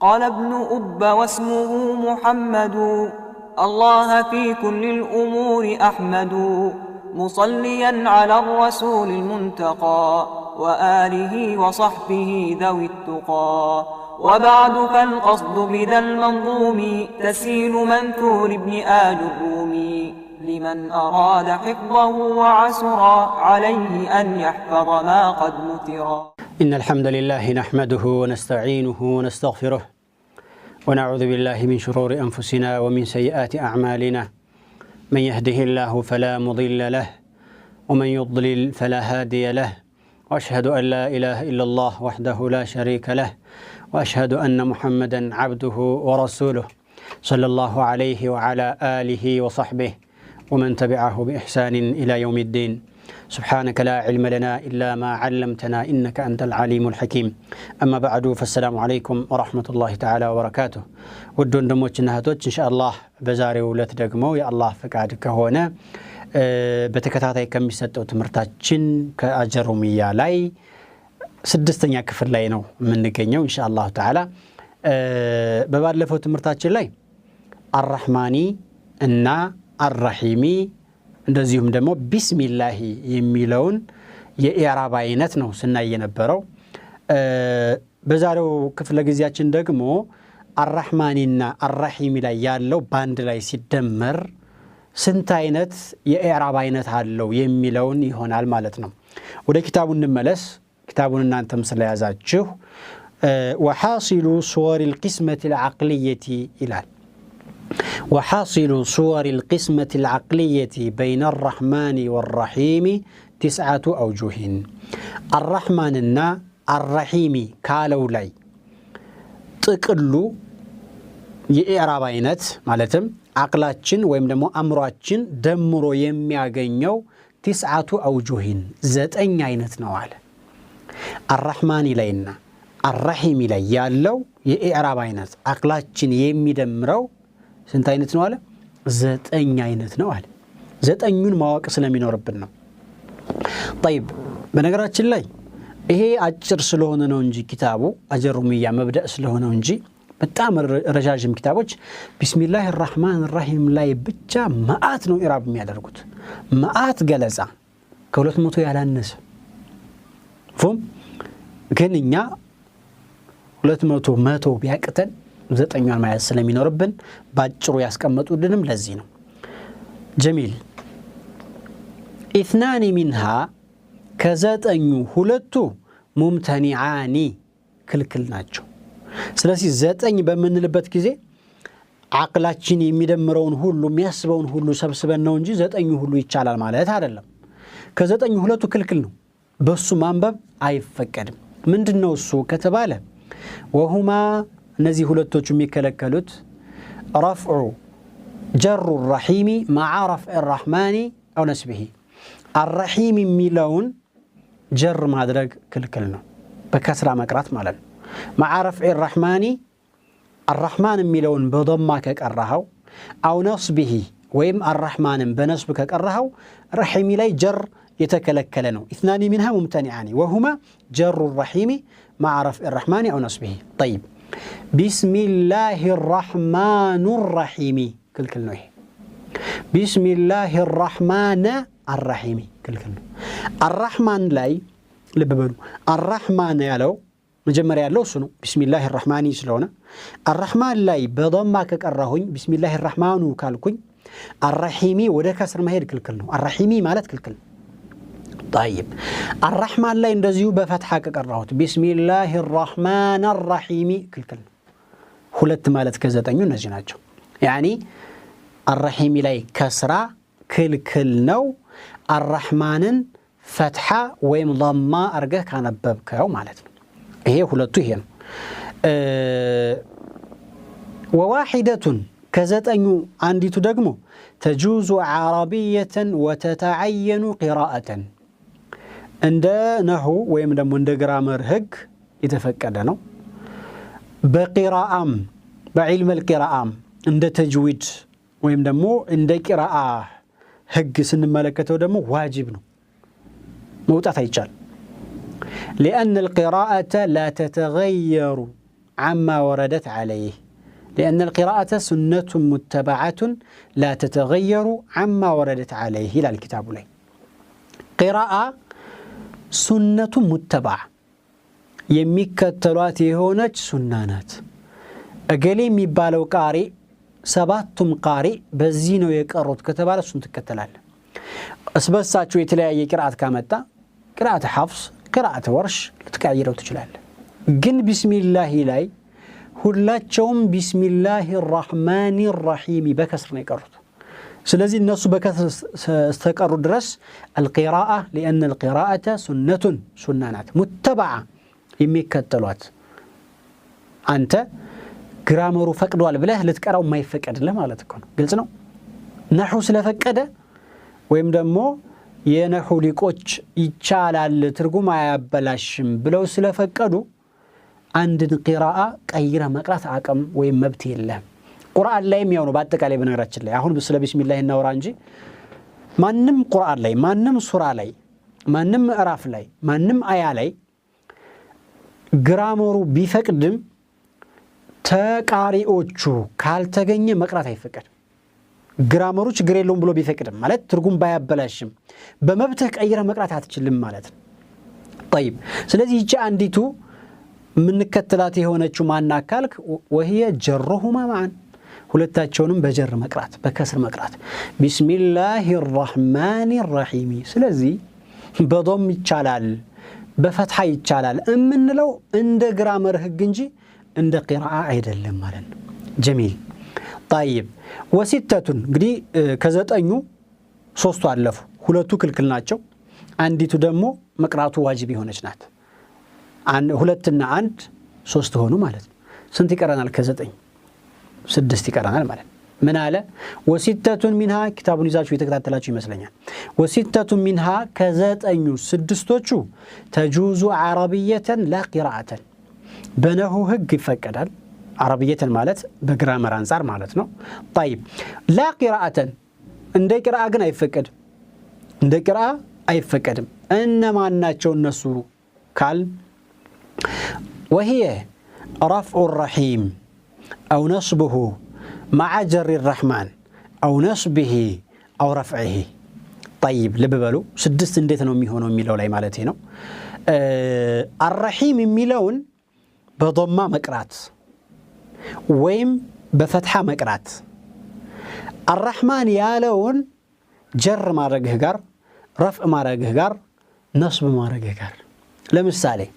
قال ابن أب واسمه محمد الله في كل الأمور أحمد مصليا على الرسول المنتقى وآله وصحبه ذوي التقى وبعد فالقصد بذا المنظوم تسهيل منثور ابن آل الرومي لمن أراد حفظه وعسرا عليه أن يحفظ ما قد نثرا. إن الحمد لله نحمده ونستعينه ونستغفره ونعوذ بالله من شرور أنفسنا ومن سيئات أعمالنا من يهده الله فلا مضل له ومن يضلل فلا هادي له وأشهد أن لا إله إلا الله وحده لا شريك له وأشهد أن محمدا عبده ورسوله صلى الله عليه وعلى آله وصحبه ومن تبعه بإحسان إلى يوم الدين. سبحانك لا علم لنا إلا ما علمتنا إنك أنت العليم الحكيم. أما بعد فالسلام عليكم ورحمة الله تعالى وبركاته. ودون دموتنا هاتوች إن شاء الله በዛሬው ዕለት ደግሞ የአላህ ፈቃድ ከሆነ በተከታታይ ከሚሰጠው ትምህርታችን ከአጀሩሚያ ላይ ስድስተኛ ክፍል ላይ ነው የምንገኘው إن شاء الله تعالى። በባለፈው ትምህርታችን ላይ አርራህማኒ እና አርራሂሚ እንደዚሁም ደግሞ ቢስሚላህ የሚለውን የኢዕራብ አይነት ነው ስናይ የነበረው። በዛሬው ክፍለ ጊዜያችን ደግሞ አርራህማኒና አርራሂሚ ላይ ያለው ባንድ ላይ ሲደመር ስንት አይነት የኢዕራብ አይነት አለው የሚለውን ይሆናል ማለት ነው። ወደ ኪታቡ እንመለስ። ኪታቡን እናንተም ስለያዛችሁ وحاصل صور القسمة العقلية إلى وحاصل صور القسمة العقلية بين الرحمن والرحيم 9 أوجه. الرحمننا الرحيم كالو لي تقلو የኢዕራብ አይነት ማለትም አቅላችን ወይም ደግሞ አምሯችን ደምሮ የሚያገኘው 9 أوجه 9 አይነት ነው አለ። الرحمن ላይና الرحيم ላይ ያለው የኢዕራብ አይነት አቅላችን የሚደምረው ስንት አይነት ነው አለ? 9 አይነት ነው አለ። 9ኙን ማወቅ ስለሚኖርብን ነው። طيب በነገራችን ላይ ይሄ አጭር ስለሆነ ነው እንጂ ኪታቡ አጀሩሚያ መብደእ ስለሆነ እንጂ በጣም ረጃጅም ኪታቦች ቢስሚላህ الرحمن الرحيم ላይ ብቻ ማአት ነው ኢዕራብ የሚያደርጉት። ማአት ገለጻ ከ200 ያላነሰ ፉም ግን እኛ 200 ቢያቅተን 9ኛን ማየት ስለሚኖርብን ባጭሩ ያስቀመጡልንም ለዚህ ነው። ጀሚል اثنان منها ከዘጠኙ ሁለቱ ሙምተኒዓኒ ክልክል ናቸው። ስለዚህ 9 በምንልበት ጊዜ አቅላችን የሚደምረውን ሁሉ የሚያስበውን ሁሉ ሰብስበን ነው እንጂ 9 ሁሉ ይቻላል ማለት አይደለም። ከ9 ሁለቱ ክልክል ነው፣ በሱ ማንበብ አይፈቀድም። ምንድነው እሱ ከተባለ ወሁማ እነዚህ ሁለቶቹ የሚከለከሉት ረፍዑ ጀሩ الرحيم مع رفع الرحمن أو نسبه الرحيم የሚለውን ጀር ማድረግ ክልክል ነው፣ በከስራ መቅራት ማለት ነው። مع رفع الرحمن الرحمن የሚለውን በضማ ከቀራኸው أو نصبه ወይም الرحمن በነስብ ከቀራኸው رحيم ላይ ጀር የተከለከለ ነው። اثنان منها ممتنعان وهما جر الرحيم مع رفع الرحمن أو نصبه. طيب بسم الله الرحمن الرحيم كل نوع بسم الله الرحمن الرحيم كل نوع. الرحمن لاي لببلو الرحمن يالو مجمري يالو سنو بسم الله الرحمن سلونا الرحمن لاي بضمة كقرهون بسم الله الرحمن وكالكون الرحيمي وده كسر مهير كل نوع. الرحيمي مالت كل طيب الرحمن لا يندزيو بفتحة كقراهوت بسم الله الرحمن الرحيم كل ሁለት ማለት ከዘጠኙ እነዚህ ናቸው። يعني الرحيم ላይ ከስራ ክልክል ነው። الرحمንን ፈትሐ ወይም ضማ አርገህ ካነበብከው ማለት ነው። ይሄ ሁለቱ ይሄ ነው። وواحدة ከዘጠኙ አንዲቱ ደግሞ تجوز عربية وتتعين قراءة እንደ ነሁ ወይም ደግሞ እንደ ግራመር ህግ የተፈቀደ ነው። በቂራአም በዕልም القراءም እንደ ተጅዊድ ወይም ደግሞ እንደ ቂራአ ህግ ስንመለከተው ደግሞ ዋጅብ ነው፣ መውጣት አይቻል። لأن القراءة لا تتغير عما وردت عليه لأن القراءة سنة متبعة لا تتغير عما وردت عليه إلى الكتاب لي قراءة سنة متبعة የሚከተሏት የሆነች ሱና ናት እገሌ የሚባለው ቃሪ ሰባቱም ቃሪ በዚህ ነው የቀሩት ከተባለ እሱን ትከተላለህ እስበሳችሁ የተለያየ ቅራአት ካመጣ ቅራአት ሐፍስ ቅራአት ወርሽ ልትቀያይረው ትችላለህ ግን ቢስሚላህ ላይ ሁላቸውም ቢስሚላህ الرحمن الرحيم በከስር ነው የቀሩት ስለዚህ እነሱ በከስር استقروا ድረስ القراءة لأن القراءة سنة سنانات متبعة የሚከተሏት አንተ ግራመሩ ፈቅዷል ብለህ ልትቀራው የማይፈቀድልህ ማለት እኮ ነው ግልጽ ነው ነሑ ስለፈቀደ ወይም ደግሞ የነሑ ሊቆች ይቻላል ትርጉም አያበላሽም ብለው ስለፈቀዱ አንድን ቂራአ ቀይረ መቅራት አቅም ወይም መብት የለም ቁርአን ላይም ያው ነው በአጠቃላይ በነገራችን ላይ አሁን ስለ ቢስሚላህ እናወራ እንጂ ማንንም ቁርአን ላይ ማንንም ሱራ ላይ ማንንም ምዕራፍ ላይ ማንንም አያ ላይ ግራመሩ ቢፈቅድም ተቃሪዎቹ ካልተገኘ መቅራት አይፈቀድም ግራመሩ ችግር የለውም ብሎ ቢፈቅድም ማለት ትርጉም ባያበላሽም በመብትህ ቀይረ መቅራት አትችልም ማለት ነው طيب ስለዚህ እቺ አንዲቱ ምንከተላት የሆነችው ማናካልክ وهي جرهما معا ሁለታቸውንም በጀር መቅራት በከስር መቅራት ቢስሚላህ الرحمن الرحيم ስለዚህ በዶም ይቻላል በፈትሐ ይቻላል እምንለው እንደ ግራመር ህግ እንጂ እንደ ቂራአ አይደለም ማለት ነው جميل طيب وستة እንግዲህ ከዘጠኙ ሶስቱ አለፉ ሁለቱ ክልክል ናቸው አንዲቱ ደግሞ መቅራቱ ዋጅብ ይሆነች ናት ሁለትና አንድ ሶስት ሆኑ ማለት ነው ስንት ይቀራናል ከዘጠኝ ስድስት ይቀራናል ማለት ምን አለ وستة منها كتابون ይዛችሁ የተከታተላችሁ ይመስለኛል وستة منها ከዘጠኙ ስድስቶቹ تجوز عربية لا قراءة በነሁ ህግ ይፈቀዳል عربية ማለት በግራመር አንፃር ማለት ነው طيب لا قراءة እንደ ቂራአ ግን አይፈቀድ እንደ ቂራአ አይፈቀድም እነማን ናቸው እነሱ ካል وهي رفع الرحيم أو نصبه مع جر الرحمن أو نصبه أو رفعه طيب لببالو سدست انديت نو ميهونو ميلو لاي مالتي نو الرحيم ميلون بضمة مقرات ويم بفتحة مقرات الرحمن يالون جر ما رجه جار رفع ما رجه جار نصب ما رجه جار لمثالي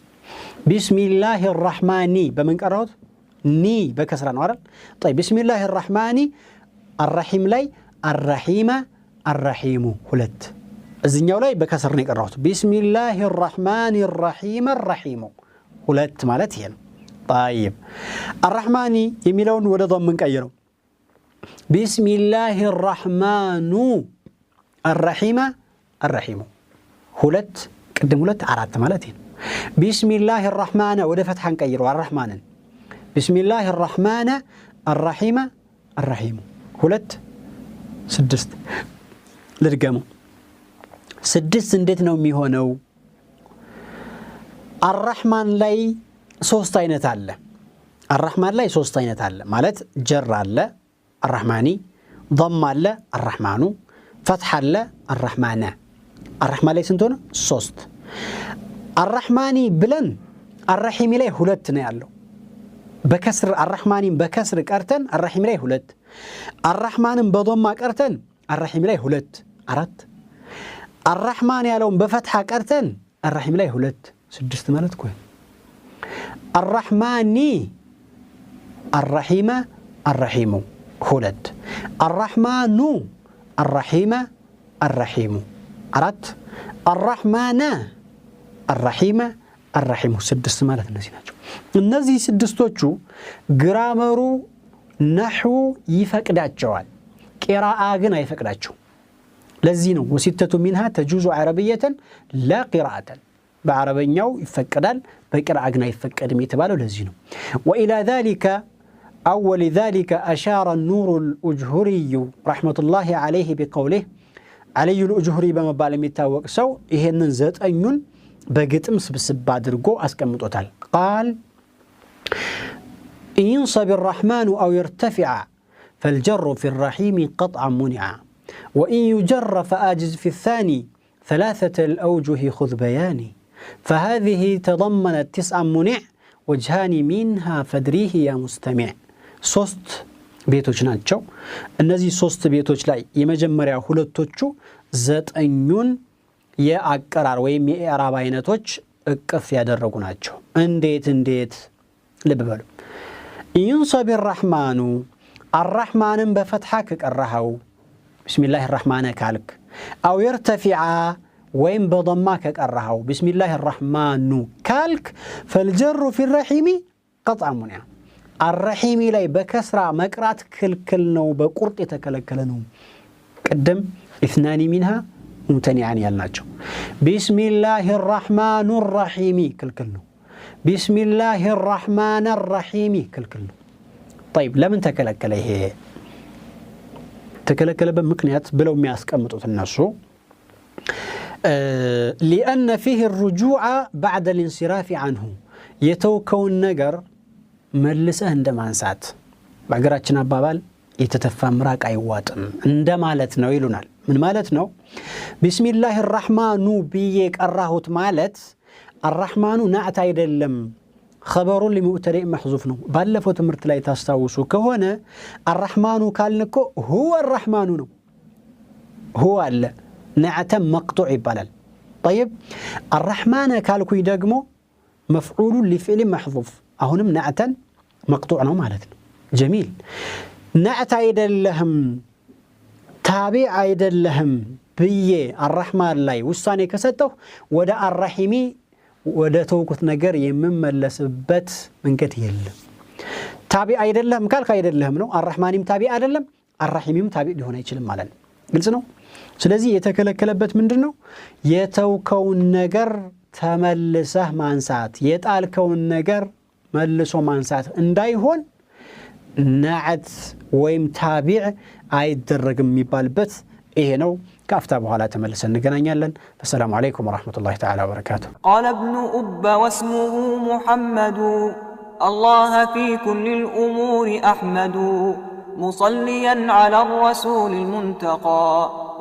بسم الله الرحمن بمن قرأت ني بكسران ورد طيب بسم الله الرحمن الرحيم لي الرحيمة الرحيم هلت الزنيو لي بكسر نقرأت بسم الله الرحمن الرحيم الرحيم هلت مالتين طيب الرحمن يميلون ولدهم من كيرو بسم الله الرحمن الرحيم الرحيم هلت قدم هلت عرات مالتين بسم الله الرحمن وده فتحا كيرو الرحمن بسم الله الرحمن الرحيم الرحيم هلت سدست لرقمو سدست انديت نو ميهونو الرحمن لاي ሶስት አይነት አለ الرحمن لاي ሶስት አይነት አለ ማለት ጀር አለ الرحماني ضم አለ الرحمن فتح አለ الرحمن الرحمن ላይ ስንት ሆነ ሶስት الرحماني ብለን الرحيم ላይ ሁለት ነው ያለው በከስር الرحماني በከስር ቀርተን الرحيم ላይ ሁለት الرحمንን በضم ቀርተን الرحيم ላይ ሁለት አራት الرحمن ያለውን በፈትሐ ቀርተን الرحيم ላይ ሁለት ስድስት ማለት እኮ الرحماني الرحيم الرحيم هلت الرحمن الرحيم الرحيم أرات الرحمن الرحيم الرحيم سدست مالت نسيناچو እነዚህ ስድስቶቹ ግራመሩ ነህው ይፈቅዳቸዋል ቂራአ ግን አይፈቅዳቸው ለዚህ ነው وستة منها تجوز عربية لا قراءة بعربኛው ይፈቀዳል በቂራአ ግን አይፈቀድም የተባለው ለዚህ ነው وإلى ذلك أول ذلك أشار النور الأجهري رحمة الله عليه بقوله علي الأجهري بمبال የሚታወቅ ሰው ይሄንን ዘጠኙን በግጥም ስብስብ አድርጎ አስቀምጦታል قال إن ينصب الرحمن أو يرتفع فالجر في الرحيم قطعا منع وإن يجر فآجز في الثاني ثلاثة الأوجه خذ بياني فهذه تضمنت 9 منع وجهان منها فدريه يا مستمع ሶስት ቤቶች ናቸው እነዚህ ሶስት ቤቶች ላይ የመጀመሪያው ሁለቶቹ ዘጠኙን የአቀራር ወይም የኢዕራብ አይነቶች እቅፍ ያደረጉ ናቸው እንዴት ልብ በሉ ينصب الرحمن الرحمن بفتحة كقرهው بسم الله الرحمن كالك أو يرتفع وين بضمة كقرهው بسم الله الرحمن كالك فالجر في الرحيم قطع منع الرحيم لاي بكسرة مقرات كل نو بقرط يتكلكل نو قدم 2 منها ممتنعان يالناچو بسم الله الرحمن الرحيم كل نو بسم الله الرحمن الرحيم كل نو طيب لمن تكلكل ይሄ تكلكلበት ምክንያት ብለው የሚያስቀምጡት እነሱ لأن فيه الرجوع بعد الانصراف عنه የተወከውን ነገር መልሰህ እንደማንሳት በአገራችን አባባል የተተፋ ምራቅ አይዋጥም እንደማለት ነው ይሉናል ምን ማለት ነው ቢስሚላህ الرحمن ብዬ ቀራሁት ማለት الرحمن ናዕት አይደለም خبر لمبتدئ محذوف ነው ባለፈው ትምህርት ላይ ታስታውሱ ከሆነ الرحمن ካልንኮ هو الرحمن ነው هو አለ نعت مقطوع ይባላል طيب الرحمن ካልኩኝ ደግሞ مفعول لفعل محذوف አሁንም نعتا مقطوع ነው ማለት ነው جميل نعت አይደለም ታቢዕ አይደለም ብዬ الرحمن ላይ ውሳኔ ከሰጠው ወደ الرحيم ወደ ተውኩት ነገር የምመለስበት መንገድ የለም ታቢዕ አይደለም ካልክ አይደለም ነው الرحمንም ታቢዕ አይደለም الرحيمም ታቢዕ ሊሆን አይችልም ማለት ነው ግልጽ ነው ስለዚህ የተከለከለበት ምንድነው የተውከውን ነገር ተመልሰህ ማንሳት የጣልከውን ነገር መልሶ ማንሳት እንዳይሆን ናዕት ወይም ታቢዕ አይደረግም የሚባልበት ይሄ ነው كافتا بحالا تملسن نغنانيالن السلام عليكم ورحمة الله تعالى وبركاته قال ابن أب واسمه محمد الله في كل الأمور أحمد مصليا على الرسول المنتقى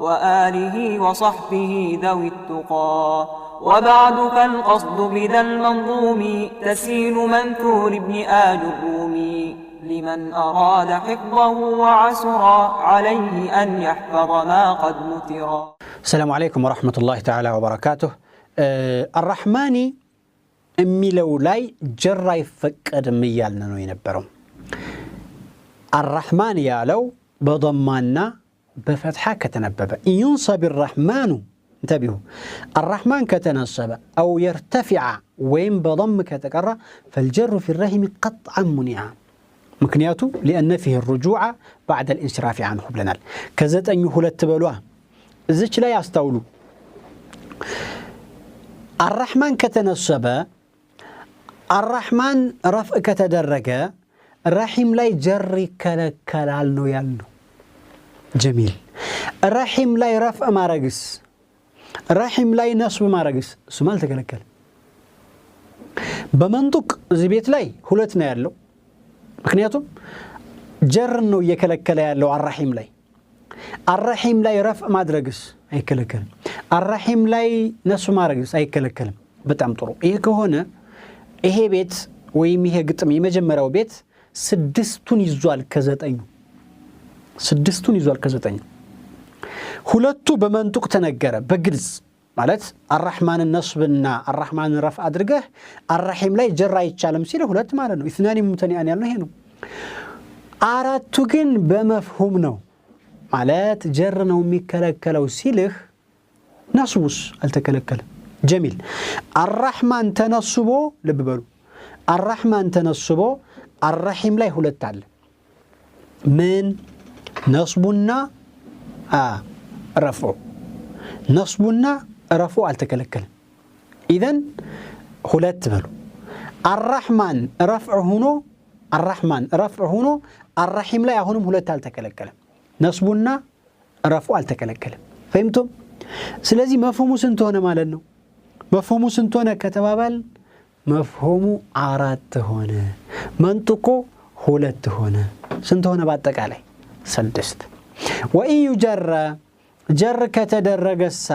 وآله وصحبه ذوي التقى وبعد فالقصد بذا المنظوم تسيل منثور ابن آل الرومي لمن أراد حفظه وعسرا عليه أن يحفظ ما قد نثرا السلام عليكم ورحمة الله تعالى وبركاته الرحمن أمي لولاي جرى يفكر ميالنا وينبرم الرحمن يالو بضماننا بفتحة كتنبب ينصب الرحمن انتبهوا الرحمن كتنصب أو يرتفع وين بضم كتكرر فالجر في الرحم قطعا منعا مكنياته لأن فيه الرجوع بعد الانصراف عنه بلنال كذات أن يهلت تبلوه زيش لا يستولوا الرحمن كتنصب الرحمن رفع كتدرج الرحيم لا يجري كلالنو يالنو جميل الرحيم لا يرفع ما رقص الرحيم لا ينصب ما رقص سمال تكلكل بمنطق زبيت لاي هلتنا يالو مكنياتهم جر انه يكلكل ያለው الرحيم ላይ رفع ማድረግስ አይከለከልም الرحيم ላይ ነሱ ማድረግስ አይከለከልም በጣም ጥሩ ይሄ ከሆነ ይሄ ቤት ወይም ይሄ ግጥም የመጀመሪያው ቤት 6ቱን ይዟል ከ9 ሁለቱ በመንጡቅ ተነገረ በግልጽ ማለት الرحمن ነስብና الرحمن رفع አድርገህ الرحيم ላይ ጀራ አይቻልም ሲል ሁለት ማለት ነው اثنان ممتنعان ያለው ይሄ ነው አራቱ ግን በመፍሁም ነው ማለት ጀር ነው የሚከለከለው ሲልህ ነስቡስ አልተከለከለም جميل الرحمن ተነስቦ ልብ በሉ الرحمن ተነስቦ الرحيم ላይ ሁለት አለ ምን ነስቡና رفع ነስቡና رفع አልተከለከለም اذا ሁለት በሉ الرحمن رفع ሆኖ الرحيم ላይ አሁንም ሁለት አልተከለከለም ነስቡና رفع አልተከለከለም فهمتم ስለዚህ መፍሁሙ ስንት ሆነ ማለት ነው መፍሁሙ ስንት ሆነ ከተባባል መፍሁሙ 4 ሆነ መንጥቆ ሁለት ሆነ ስንት ሆነ በአጠቃላይ ስድስት وإن يجر جر كتدرجس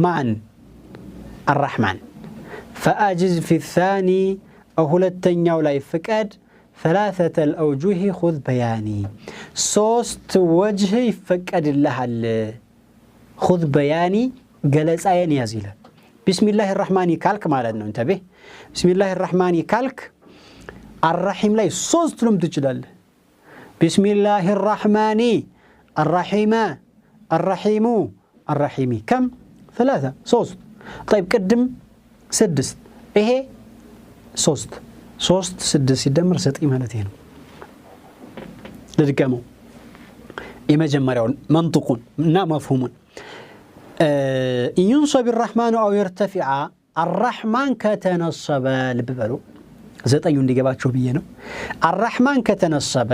معا الرحمن فأجز في الثاني أهلتنياو لا يفقد ثلاثة الأوجه خذ بياني صوست وجه يفقد الله خذ بياني جلس عين يزيله بسم الله الرحمن كالك مالنا انتبه بسم الله الرحمن كالك الرحيم لا صوست لم تجلال بسم الله الرحمن الرحيم الرحيم الرحيم كم ثلاثة صوست طيب قدم سدست ايه صوست سدس يدمر سطي مالتي ነው ለድጋሙ የመጀመሪያው منطقون እና مفهومون ينصب الرحمن او يرتفع الرحمن كتنصب لببلو ዘጠኙ እንዲገባችሁ ብዬ ነው الرحمن كتنصب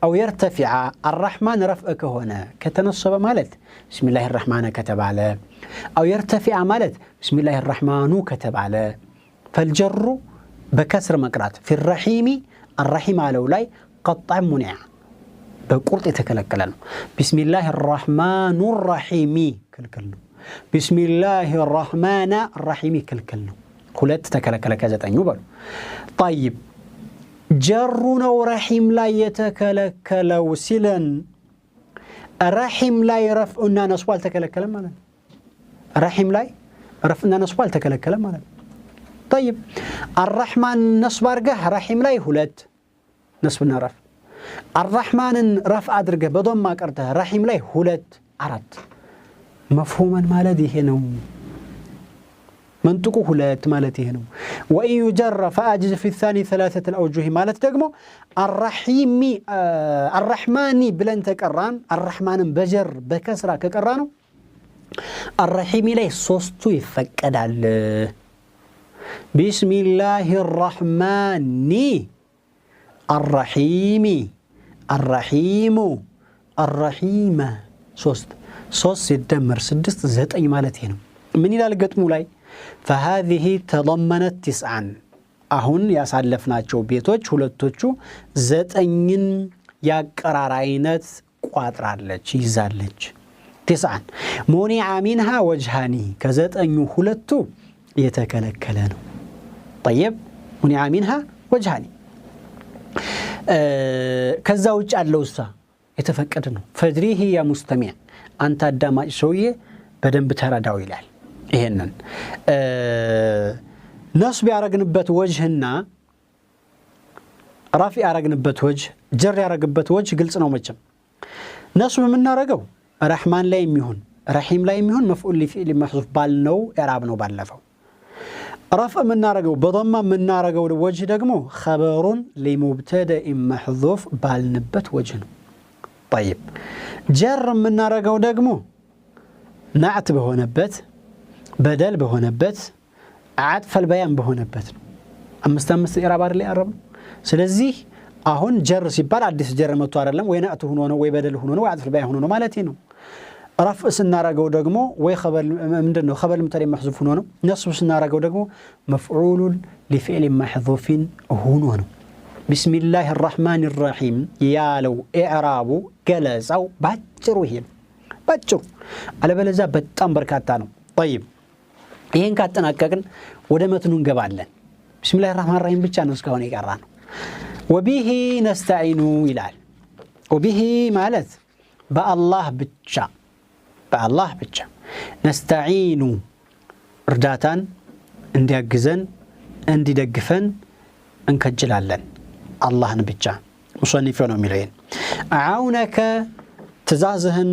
او يرتفع الرحمن رفعك هنا كتنصب مالت بسم الله الرحمن كتب على او يرتفع مالت بسم الله الرحمن كتب على فالجر بكسر مقرات في الرحيم الرحيم على ولاي قطع منع بقرط يتكلكل بسم الله الرحمن الرحيم كلكلنا بسم الله الرحمن الرحيم كلكلنا ሁለት ተከለከለ ከዘጠኙ በሉ طيب جرنا ورحيم لا يتكلكلوا سلن رحيم لا يرفعنا نصوال تكلكل مالن رحيم لا رفعنا نصوال تكلكل مالن طيب الرحمن نصب ارجه رحيم لا ሁለት نصبنا رفع الرحمن رفع ادرجه بضم ما قرته رحيم لا ሁለት አራት مفهوما ማለት ይሄ ነው منطقه ሁለት ማለት ይሄ ነው وإن يجر فأجز في الثاني ثلاثة الأوجه ማለት ደግሞ الرحيم الرحمن ብለን ተቀራን الرحمن በጀር በከስራ ከቀራ ነው الرحيم ላይ ሶስቱ ይፈቀዳል بسم الله الرحمن الرحيم الرحيم الرحيم ሶስት ሲደመር ስድስት ዘጠኝ ማለት ይሄ ነው ምን ይላል ገጥሙ ላይ فهذه تضمنت تسعا አሁን ያሳለፍናቸው ቤቶች ሁለቶቹ ዘጠኝን ያቀራራ አይነት ቋጥራለች ይዛለች تسعا منع منها وجهان ከዘጠኙ ሁለቱ የተከለከለ ነው طيب منع منها وجهان ከዛ ውጭ ያለውሳ የተፈቀደ ነው فدريه يا مستمع አንተ አዳማጭ ሰውዬ በደንብ ተረዳው ይላል ይሄንን ነስብ ያረግንበት ወጅህና ራፊ ያረግንበት ወጅህ ጀር ያረግበት ወጅህ ግልጽ ነው መቼም ነስብ የምናረገው ረህማን ላይ የሚሆን ረሂም ላይ የሚሆን መፍዑል ሊፊዕል መህዙፍ ባልነው ኢዕራብ ነው ባለፈው رفع من نارجو بضم من نارجو الوجه دقمو خبر لمبتدأ محذوف بالنبت وجهه طيب جر من نارجو دقمو نعت به نبت بدل به نبت عطف البيان به نبت أمستمس إرابار اللي أرب سلزيه أهون جر سيبال عدس جر متوار لهم وينأته هنا ويبدل هنا وعطف البيان هنا مالتينه رفع سنارجو دقمو ويخبر من خبر المبتدأ محذوف هنا نصب سنارجو دقمو مفعول لفعل محذوف هنا بسم الله الرحمن الرحيم يا لو إعرابو جلس أو باتروهين باترو على بلزا بتام بركاتانو طيب ይሄን ካጠናቀቅን ወደ መትኑ እንገባለን بسم الله الرحمن الرحيم ብቻ ነው እስካሁን ይቀራነው وبه نستعين ይላል وبه ማለት በአላህ ብቻ نستعين እርዳታን እንዲያግዘን እንዲደግፈን እንከጅላለን አላህን ብቻ ሙሰኒፍ ነው የሚለው አውነከ ትእዛዝህን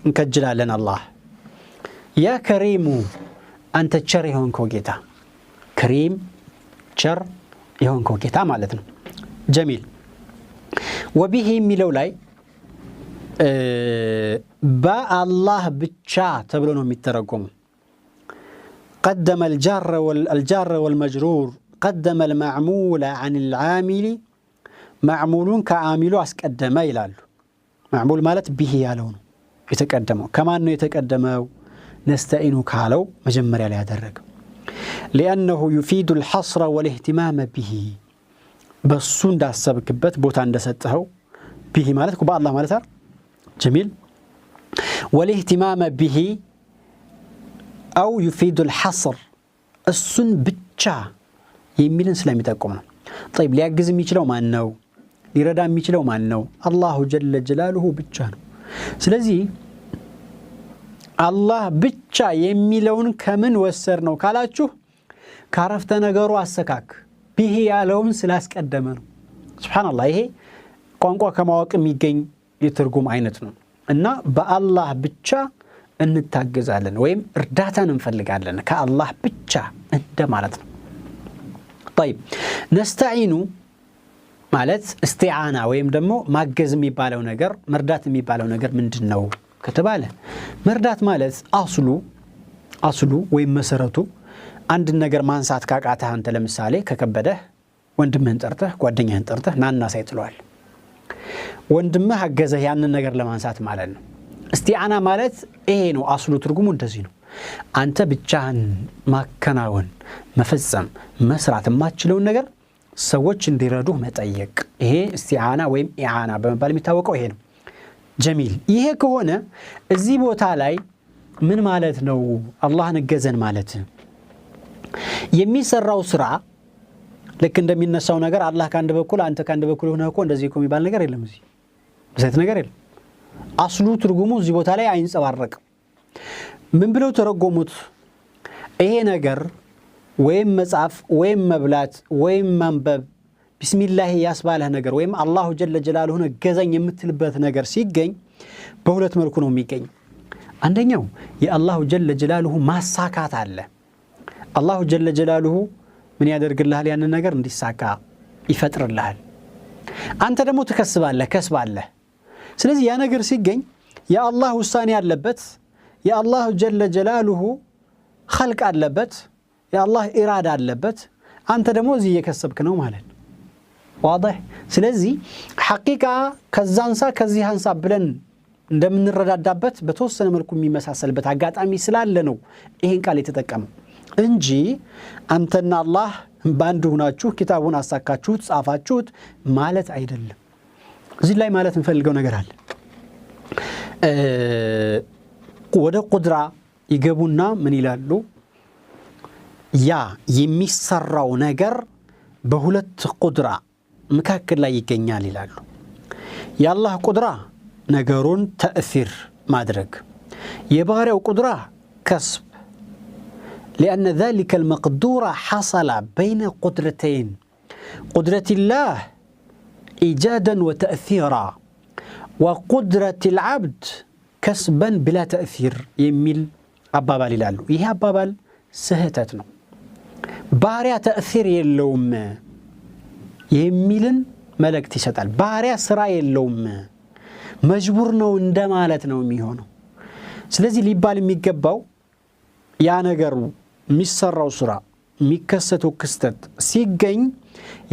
እንከጅላለን አላህ ያ ከሪሙ አንተ ቸር የሆንከው ጌታ ከሪም ቸር የሆንከው ጌታ ማለት ነው ጀሚል وبه የሚለው ላይ በአላህ ብቻ ተብሎ ነው የሚተረጎመው قدم الجار والمجرور قدم المعمول عن العامل معمولون كعامل አስቀደመ ይላሉ معمول ማለት به ያለው ነው የተቀደመው ከማን ነው የተቀደመው نستعين كالو مجمّر على هذا الرقم لأنه يفيد الحصر والاهتمام به በሱ እንዳሰብክበት ቦታ እንደሰጠኸው به ማለት በአላህ ማለት አይደል جميل والاهتمام به أو يفيد الحصر እሱን ብቻ የሚልን ስለሚጠቁም ነው طيب ሊያግዝ የሚችለው ማን ነው ሊረዳ የሚችለው ማን ነው አላሁ ጀለ ጀላሉሁ ብቻ ነው ስለዚህ አላህ ብቻ የሚለውን ከምን ወሰር ነው ካላችሁ ካረፍተ ነገሩ አሰካክ به ያለውን ስላስቀደመ ነው ሱብሃንአላህ ይሄ ቋንቋ ከማወቅ የሚገኝ የትርጉም አይነት ነው እና በአላህ ብቻ እንታገዛለን ወይም እርዳታን እንፈልጋለን ከአላህ ብቻ እንደማለት ነው طيب نستعين ማለት እስቲዓና ወይም ደግሞ ማገዝ የሚባለው ነገር መርዳት የሚባለው ነገር ምንድነው ከተባለ መርዳት ማለት አስሉ ወይም መሰረቱ አንድ ነገር ማንሳት ካቃተህ አንተ ለምሳሌ ከከበደህ ወንድምህን ጠርተህ ጓደኛህን ጠርተህ ናና ሳይጥሏል ወንድምህ አገዘህ ያንን ነገር ለማንሳት ማለት ነው እስቲዓና ማለት ይሄ ነው አስሉ ትርጉሙ እንደዚህ ነው አንተ ብቻህን ማከናወን መፈጸም መስራት የማትችለው ነገር ሰዎች እንዲረዱህ መጠየቅ ይሄ እስቲዓና ወይም ኢዓና በመባል የሚታወቀው ይሄ ነው ጀሚል ይሄ ከሆነ እዚህ ቦታ ላይ ምን ማለት ነው አላህን እገዘን ማለት የሚሰራው ስራ ልክ እንደሚነሳው ነገር አላህ ካንደ በኩል አንተ ካንደ በኩል ሆነ እኮ እንደዚህ እኮ የሚባል ነገር የለም እዚህ በሰት ነገር የለም አስሉ ትርጉሙ እዚህ ቦታ ላይ አይንጸባረቅም ምን ብለው ተረጎሙት ይሄ ነገር ወይም መጻፍ ወይም መብላት ወይም ማንበብ ቢስሚላህ ያስባለህ ነገር ወይም አላሁ ጀለ ጀላሉሁ ገዘኝ የምትልበት ነገር ሲገኝ በሁለት መልኩ ነው የሚገኝ አንደኛው የአላሁ ጀለ ጀላሉሁ ማሳካት አለ አላሁ ጀለ ጀላሉሁ ምን ያደርግልሃል ያንን ነገር እንዲሳካ ይፈጥርልሃል አንተ ደግሞ ከስባለህ ስለዚህ ያ ነገር ሲገኝ የአላህ ውሳኔ ያለበት የአላህ ጀለ ጀላሉሁ خلق አለበት የአላህ ኢራዳ አለበት አንተ ደግሞ እዚህ እየከሰብክ ነው ማለት ነው واضح ስለዚህ ሐቂቃ ከዛንሳ ከዚህ አንሳ ብለን እንደምንረዳዳበት በተወሰነ መልኩ የሚመሳሰልበት አጋጣሚ ስላለ ነው ይሄን ቃል የተጠቀመው እንጂ አንተና አላህ ባንድ ሆናችሁ ኪታቡን አሳካችሁት ጻፋችሁት ማለት አይደለም እዚህ ላይ ማለት እንፈልገው ነገር አለ ወደ ቁድራ ይገቡና ምን ይላሉ ያ የሚሰራው ነገር በሁለት ቁድራ መካከል ላይ ይገኛል ይላሉ የአላህ ቁድራ ነገሩን ተእሲር ማድረግ የባህሪው ቁድራ ከስብ لأن ذلك المقدور حصل بين قدرتين قدرة الله إيجادا وتأثيرا وقدرة العبد كسبا بلا تأثير يميل أبابال لالو إيه أبابال سهتتنا باريا تأثير يلوم يميلن ملك تشتال باريا سرا يلوم مجبورنا وندمالتنا وميهونو سلازي ليبال ميقباو يا نقرو ሚሰራው ስራ ሚከሰተው ክስተት ሲገኝ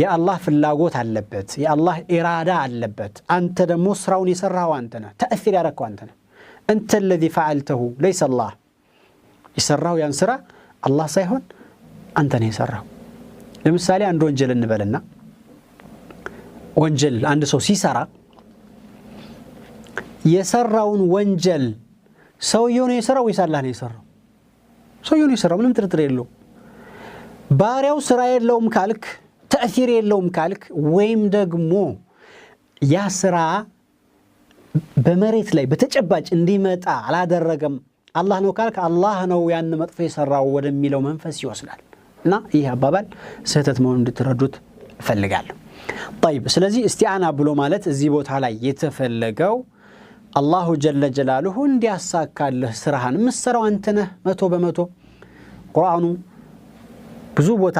የአላህ ፍላጎት አለበት የአላህ ኢራዳ አለበት አንተ ደግሞ ስራውን የሰራው አንተ ነህ ተአثير ያረከው አንተ ነህ انت الذي فعلته ليس الله የሰራው ያን ስራ አላህ ሳይሆን አንተ ነህ የሰራው ለምሳሌ አንድ ወንጀል እንበልና ወንጀል አንድ ሰው ሲሰራ የሰራውን ወንጀል ሰውየው ነው የሰራው ወይስ አላህ ነው የሰራው ሰውየው ነው የሰራው ምንም ጥርጥር የለው ባሪያው ስራ የለውም ካልክ ተአثير የለውም ካልክ ወይም ደግሞ ያ ስራ በመሬት ላይ በተጨባጭ እንዲመጣ አላደረገም አላህ ነው ካልክ አላህ ነው ያን መጥፎ የሰራው ወደሚለው መንፈስ ይወስዳል እና ይሄ አባባል ስህተት መሆኑን እንድትረዱት እፈልጋለሁ طيب ስለዚህ እስቲዓና ብሎ ማለት እዚህ ቦታ ላይ የተፈለገው አላሁ ጀለ ጀላሉሁ እንዲያሳካልህ ስራህን መስራው አንተ ነህ 100% ቁርአኑ ብዙ ቦታ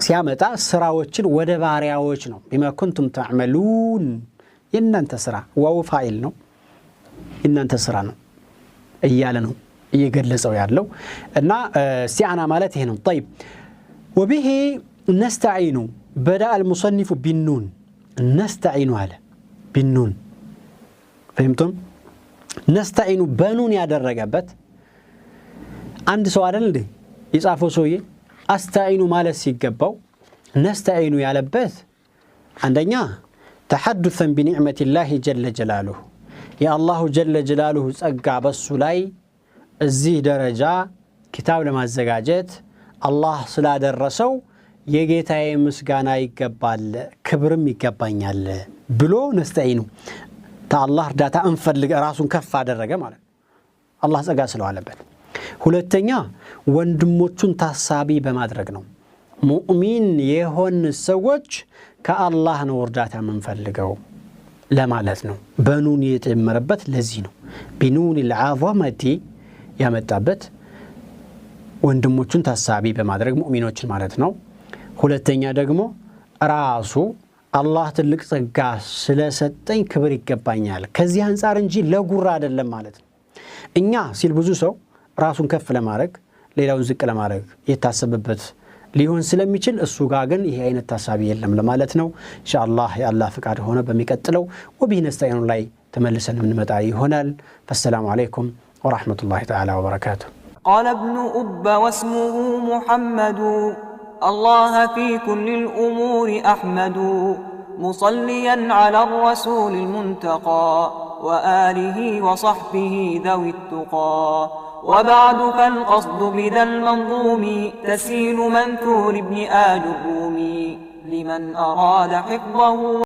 ሲያመጣ ስራዎችን ወደ ባሪያዎች ነው بما كنتم تعملون የእናንተ ስራ ዋው ፋኢል ነው የእናንተ ስራ ነው እያለ ነው እየገለጸው ያለው እና እስቲዓና ማለት ይሄ ነው طيب وبه نستعين بدأ المصنف بالنون نستعين على بالنون فهمتم نستعين بنون ያደረገበት አንድ ሰው አይደል እንዴ ይጻፈው ሰውዬ አስተعين ማለት ሲገባው ነስተعين ያለበት عندنا تحدثا بنعمة الله جل جلاله يا الله جل جلاله ጸጋ በሱ ላይ እዚህ ደረጃ ኪታብ ለማዘጋጀት አላህ ስላደረሰው የጌታዬ ምስጋና ይገባል ክብርም ይገባኛል ብሎ ነስተዒኑ ታላህ እርዳታ እንፈልግ ራሱን ከፍ አደረገ ማለት አላህ ጸጋ ስለዋለበት ሁለተኛ ወንድሞቹን ታሳቢ በማድረግ ነው ሙእሚን የሆን ሰዎች ከአላህ ነው እርዳታ መንፈልገው ለማለት ነው በኑን የተመረበት ለዚህ ነው ቢኑን العظمه ያመጣበት ወንድሞቹን ታሳቢ በማድረግ ሙእሚኖችን ማለት ነው ሁለተኛ ደግሞ ራሱ አላህ ትልቅ ጸጋ ስለሰጠኝ ክብር ይገባኛል ከዚህ አንፃር እንጂ ለጉራ አይደለም ማለት ነው እኛ ሲል ብዙ ሰው ራሱን ከፍ ለማድረግ ሌላውን ዝቅ ለማድረግ የታሰበበት ሊሆን ስለሚችል እሱ ጋር ግን ይሄ አይነት ታሳቢ የለም ለማለት ነው ኢንሻአላህ ያላህ ፍቃድ ሆነ በሚቀጥለው ወቢህ ነስተዒኑ ላይ ተመልሰን እንመጣ ይሆናል فالسلام عليكم ورحمة الله تعالى وبركاته قال ابن أب واسمه محمد الله في كل الأمور أحمد مصليا على الرسول المنتقى وآله وصحبه ذوي التقى وبعد فالقصد بذا المنظوم تسهيل منثور ابن آل الرومي لمن أراد حفظه